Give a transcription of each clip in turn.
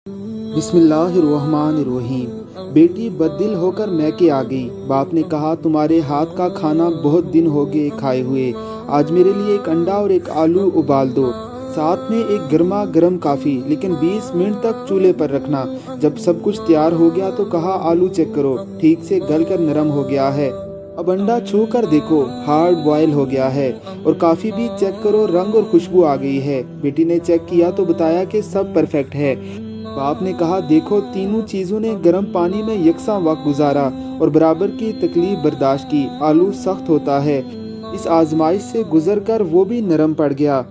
بسم اللہ الرحمن الرحیم۔ بیٹی بددل ہو کر میکے آ گئی۔ باپ نے کہا تمہارے ہاتھ کا کھانا بہت دن ہو گئے کھائے ہوئے، آج میرے لیے ایک انڈا اور ایک آلو ابال دو، ساتھ میں ایک گرما گرم کافی، لیکن 20 منٹ تک چولہے پر رکھنا۔ جب سب کچھ تیار ہو گیا تو کہا آلو چیک کرو، ٹھیک سے گل کر نرم ہو گیا ہے، اب انڈا چھو کر دیکھو، ہارڈ بوائل ہو گیا ہے، اور کافی بھی چیک کرو، رنگ اور خوشبو آ گئی ہے۔ بیٹی نے چیک کیا تو بتایا کہ سب پرفیکٹ ہے۔ باپ نے کہا دیکھو تینوں چیزوں نے گرم پانی میں یکساں وقت گزارا اور برابر کی تکلیف برداشت کی۔ آلو سخت ہوتا ہے، اس آزمائش سے گزر کر وہ بھی نرم پڑ گیا۔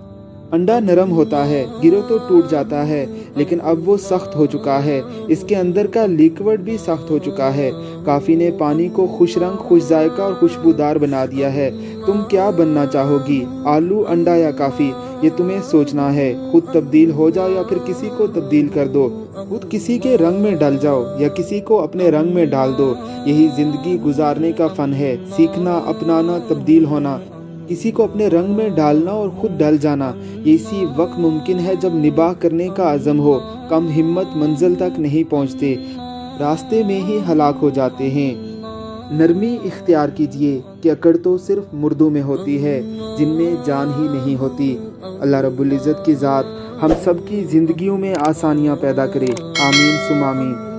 انڈا نرم ہوتا ہے، گرو تو ٹوٹ جاتا ہے، لیکن اب وہ سخت ہو چکا ہے، اس کے اندر کا لیکوڈ بھی سخت ہو چکا ہے۔ کافی نے پانی کو خوش رنگ، خوش ذائقہ اور خوشبودار بنا دیا ہے۔ تم کیا بننا چاہو گی، آلو، انڈا یا کافی؟ یہ تمہیں سوچنا ہے۔ خود تبدیل ہو جاؤ یا پھر کسی کو تبدیل کر دو، خود کسی کے رنگ میں ڈل جاؤ یا کسی کو اپنے رنگ میں ڈال دو۔ یہی زندگی گزارنے کا فن ہے، سیکھنا، اپنانا، تبدیل ہونا، کسی کو اپنے رنگ میں ڈالنا اور خود ڈل جانا۔ یہ اسی وقت ممکن ہے جب نباہ کرنے کا عزم ہو۔ کم ہمت منزل تک نہیں پہنچتے، راستے میں ہی ہلاک ہو جاتے ہیں۔ نرمی اختیار کیجیے کہ اکڑ تو صرف مردوں میں ہوتی ہے جن میں جان ہی نہیں ہوتی۔ اللہ رب العزت کی ذات ہم سب کی زندگیوں میں آسانیاں پیدا کرے، آمین ثم آمین۔